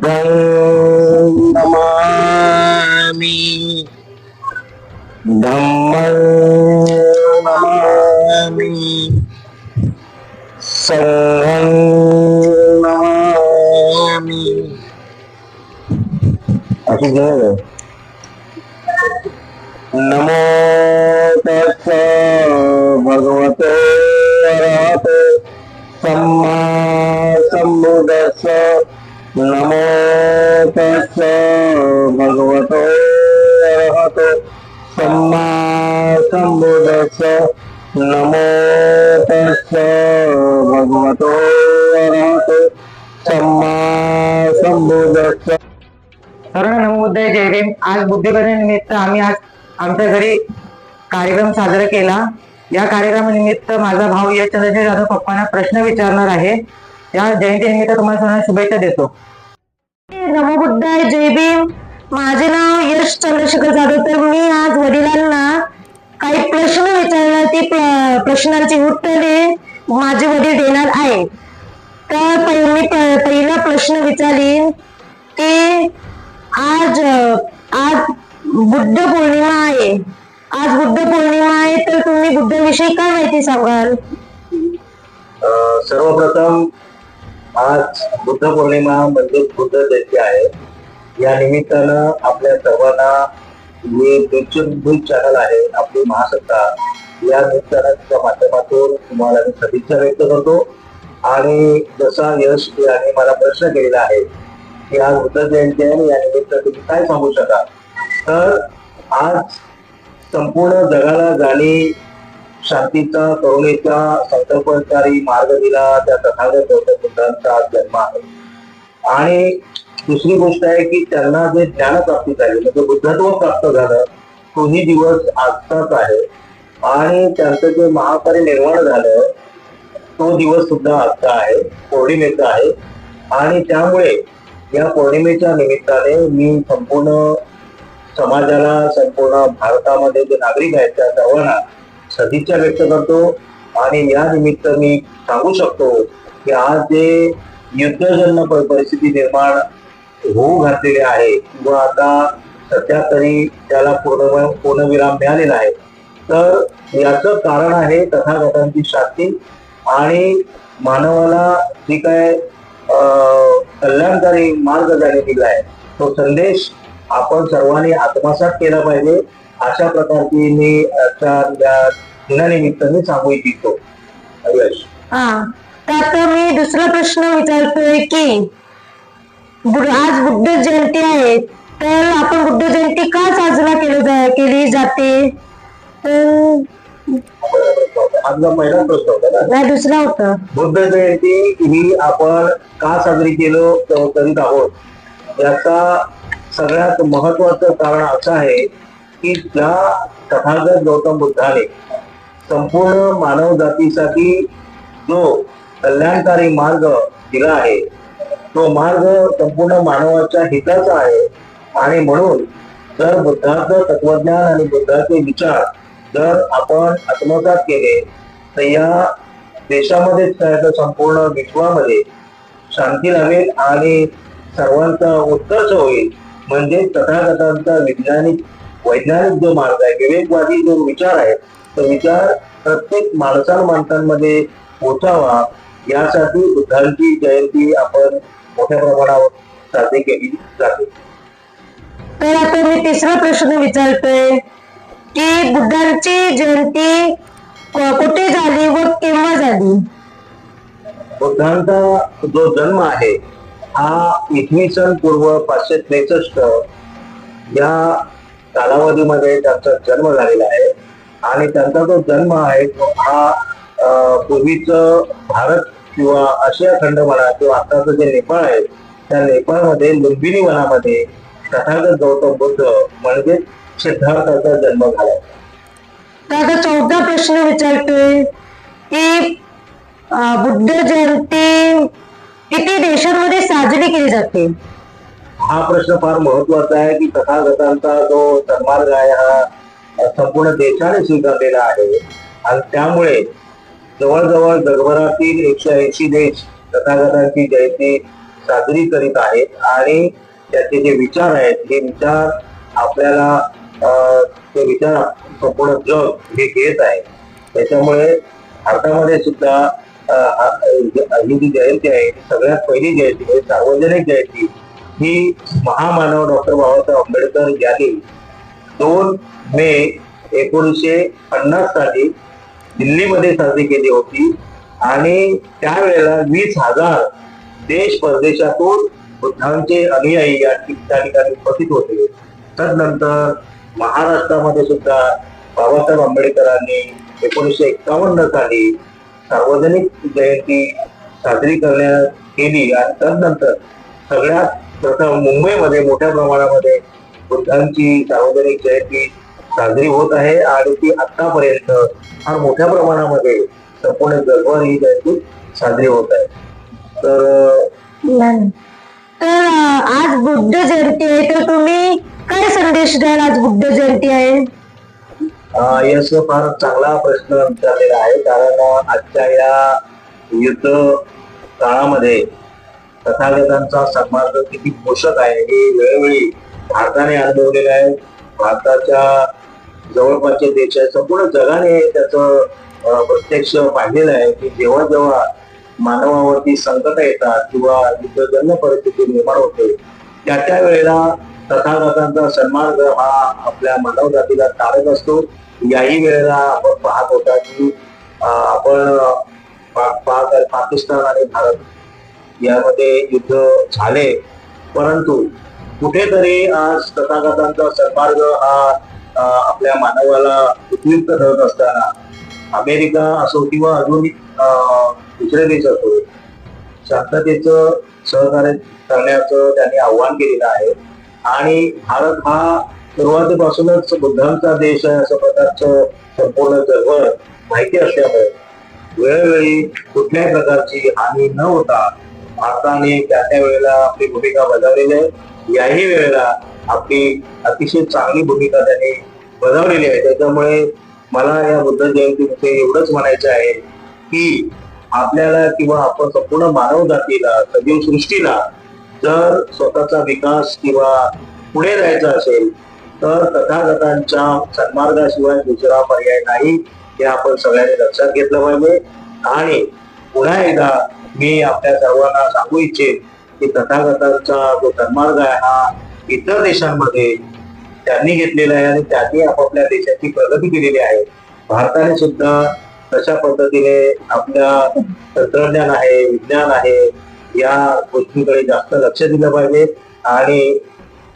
बुद्धं नमामि धम्मं नमामि संघं नमामि। अशी जय नमो तस्स भगवते अरहते सम्मा सम्बुद्धस्स नमो तस्स भगवते अरहते सम्मा सम्बुद्धस्स नमो तस्स भगवते अरहते सम्मा सम्बुद्धस्स। सर्वांना नमो बुद्धाय जय भीम। आज बुद्धिबळ निमित्त आम्ही आज आमच्या घरी कार्यक्रम साजरा केला। या कार्यक्रमानिमित्त माझा भाऊ यश चंद्रशेखर जाधव पप्पांना प्रश्न विचारणार आहे। या जयंतीनिमित्त तुम्हाला सर्वांना शुभेच्छा देतो। नमो बुद्धाय जय भीम। माझे नाव यश चंद्रशेखर जाधव। तर मी आज वडिलांना काही प्रश्न विचारणार, ती प्रश्नांची उत्तरे माझे वडील देणार आहे। तर मी पहिला प्रश्न विचारीन की आज बुद्ध पौर्णिमा आहे। आज बुद्ध पौर्णिमा आहे, तर तुम्ही बुद्धाविषयी काय माहिती सांगाल? सर्वप्रथम आज बुद्ध पौर्णिमा म्हणजे बुद्ध जयंती आहे। या निमित्तानं आपल्या सर्वांना जे न्यूज चॅनल आहे आपली महासत्ता, या न्यूज चॅनलच्या माध्यमातून तुम्हाला मी सदिच्छा व्यक्त करतो। आणि जसा यश यांनी मला प्रश्न केलेला आहे की आज बुद्ध जयंती आहे, या निमित्त तुम्ही काय सांगू शकाल? तर आज संपूर्ण जगाला ज्यांनी शांतीचा करुणेचा संकल्पकारी मार्ग दिला त्या तथागत गौतम बुद्धांचा आज जन्म आहे। आणि दुसरी गोष्ट आहे की त्यांना जे ज्ञानप्राप्ती झाली म्हणजे बुद्धत्व प्राप्त झालं, तोही दिवस आजचाच आहे। आणि त्यांचं जे महापरिनिर्वाण झालं तो दिवस सुद्धा आजचा आहे, पौर्णिमेचा आहे। आणि त्यामुळे या पौर्णिमेच्या निमित्ताने मी संपूर्ण समाजाला, संपूर्ण भारतामध्ये जे नागरिक आहेत त्या सर्वांना सदिच्छा व्यक्त करतो। आणि या निमित्त मी सांगू शकतो की आज जे युद्धजन्य परिस्थिती निर्माण होऊ घातलेली आहे किंवा आता सध्या तरी त्याला पूर्णविराम मिळालेला आहे, तर याचं कारण आहे तथागतांची शांती आणि मानवाला जी काय कल्याणकारी मार्ग ज्याने दिला आहे तो संदेश आपण सर्वांनी आत्मसात केला पाहिजे, अशा प्रकारची मी या दिनानिमित्ताने सांगू इच्छितो। यश तर आता मी दुसरा प्रश्न विचारतोय की आज बुद्ध जयंती आहे, तर आपण बुद्ध जयंती का साजरा केली जाते? तर आपला पहिला प्रश्न होता ना, नाही दुसरा होता। बुद्ध जयंती ही आपण का साजरी करीत आहोत, याचा सगळ्यात महत्वाचं कारण असं आहे की ज्या तथागत गौतम बुद्धाने संपूर्ण मानव जातीसाठी जो कल्याणकारी मार्ग दिला आहे तो मार्ग संपूर्ण मानवाच्या हिताचा आहे। आणि म्हणून जर बुद्धाचं तत्वज्ञान आणि बुद्धाचे विचार जर आपण आत्मसात केले तर या देशामध्येच काय तर संपूर्ण विश्वामध्ये शांती लाभेल आणि सर्वांचा उत्कर्ष होईल। म्हणजे तथागतांचा वैज्ञानिक जो मार्ग आहे, विवेकवादी जो विचार आहे, तो विचार प्रत्येक माणसांमध्ये पोचावा, यासाठी बुद्धांची जयंती आपण मोठ्या प्रमाणावर साजरी केली जाते। तर आता मी तिसरा प्रश्न विचारतोय की बुद्धांची जयंती कुठे झाली व केव्हा झाली? बुद्धांचा जो जन्म आहे हा इसवी सन पूर्व 563 या कालावधीमध्ये त्यांचा जन्म झालेला आहे। आणि त्यांचा जो जन्म आहे तो हा पूर्वीच भारत किंवा आशिया खंड म्हणा किंवा आताचं जे नेपाळ आहे त्या नेपाळमध्ये लुंबिनी वनामध्ये तथागत गौतम बुद्ध म्हणजे सिद्धार्थाचा जन्म झाला। आता चौथा प्रश्न विचारतोय की बुद्ध जयंती किती देशांमध्ये साजरी केली जाते? हा प्रश्न फार महत्वाचा आहे की तथागतांचा जो सन्मार्ग आहे हा संपूर्ण देशाने स्वीकारलेला आहे। आणि त्यामुळे जवळजवळ जगभरातील 180 देश तथागतांची जयंती साजरी करीत आहेत आणि त्याचे जे विचार आहेत हे विचार आपल्याला ते विचार संपूर्ण जग हे घेत आहे. त्याच्यामुळे भारतामध्ये सुद्धा ही जी जयंती आहे ती सगळ्यात पहिली जयंती आहे, सार्वजनिक जयंती ही महामानव डॉक्टर बाबासाहेब आंबेडकर यांनी 2 मे 1950 साली दिल्लीमध्ये साजरी केली होती आणि त्यावेळेला 20,000 देश परदेशातून बुद्धांचे अनुयायी या ठिकाणी उपस्थित होते. तदनंतर महाराष्ट्रामध्ये सुद्धा बाबासाहेब आंबेडकरांनी 1951 साली सार्वजनिक जयंती साजरी करण्यात केली आणि तदनंतर सगळ्यात प्रथम मुंबईमध्ये मोठ्या प्रमाणामध्ये बुद्धांची सार्वजनिक जयंती साजरी होत आहे आणि ती आतापर्यंत फार मोठ्या प्रमाणामध्ये संपूर्ण जगभर ही जयंती साजरी होत आहे. तर आज बुद्ध जयंती आहे, तर तुम्ही काय संदेश द्याल? आज बुद्ध जयंती आहे. यश फार चांगला प्रश्न विचारलेला आहे, कारण आजच्या या युद्ध काळामध्ये तथागतांचा सन्मान किती पोषक आहे हे वेळोवेळी भारताने अनुभवलेलं आहे. भारताच्या जवळपासचे देश आहे, संपूर्ण जगाने त्याचं प्रत्यक्ष पाहिलेलं आहे की जेव्हा जेव्हा मानवावरती संकट येतात किंवा युद्धजन्य परिस्थिती निर्माण होते त्या वेळेला तथागतांचा सन्मान हा आपल्या मानव जातीला टाळत असतो. याही वेळेला आपण पाहत होता की आपण पाकिस्तान आणि भारत यामध्ये युद्ध झाले, परंतु कुठेतरी आज तथागतांचा सन्मार्ग हा आपल्या मानवाला उपयुक्त ठरत असताना अमेरिका असो किंवा अजून दुसरे देश असो शांततेचं सहकार्य करण्याचं त्यांनी आव्हान केलेलं आहे आणि भारत हा सुरुवातीपासूनच बुद्धांचा देश आहे असं प्रकारचं संपूर्ण जगभर माहिती असल्यामुळे वेळोवेळी कुठल्याही प्रकारची हानी न होता भारताने त्या वेळेला आपली भूमिका बजावलेली आहे. याही वेळेला आपली अतिशय चांगली भूमिका त्यांनी बजावलेली आहे. त्याच्यामुळे मला या बुद्ध जयंतीमध्ये एवढंच म्हणायचं आहे की आपल्याला किंवा आपण संपूर्ण मानव जातीला सजीव सृष्टीला जर स्वतःचा विकास किंवा पुढे जायचं असेल तर तथागतांच्या सन्मार्गाशिवाय दुसरा पर्याय नाही हे आपण सगळ्यांनी लक्षात घेतलं पाहिजे. आणि पुन्हा एकदा मी आपल्या सर्वांना सांगू इच्छित की तथागतांचा जो सन्मार्ग आहे हा इतर देशांमध्ये त्यांनी घेतलेला आहे आणि त्यांनी आपापल्या देशाची प्रगती केलेली आहे. भारताने सुद्धा तशा पद्धतीने आपल्या तंत्रज्ञान आहे, विज्ञान आहे या गोष्टींकडे जास्त लक्ष दिलं पाहिजे आणि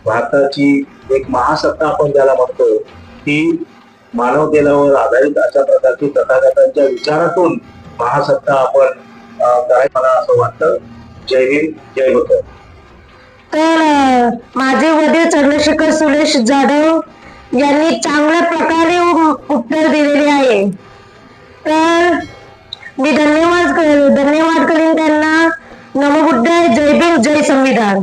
भारताची एक महासत्ता आपण ज्याला म्हणतो ती मानवतेवर आधारित अशा प्रकारची तथागतांच्या विचारातून महासत्ता आपण करायला मला असं वाटतं. जय हिंद, जय बुद्ध. तर माझे वडील चंद्रशेखर सुरेश जाधव यांनी चांगल्या प्रकारे उत्तर दिलेले आहे, तर मी धन्यवाद करेन त्यांना. नमो बुद्धाय. जय भीम, जय संविधान.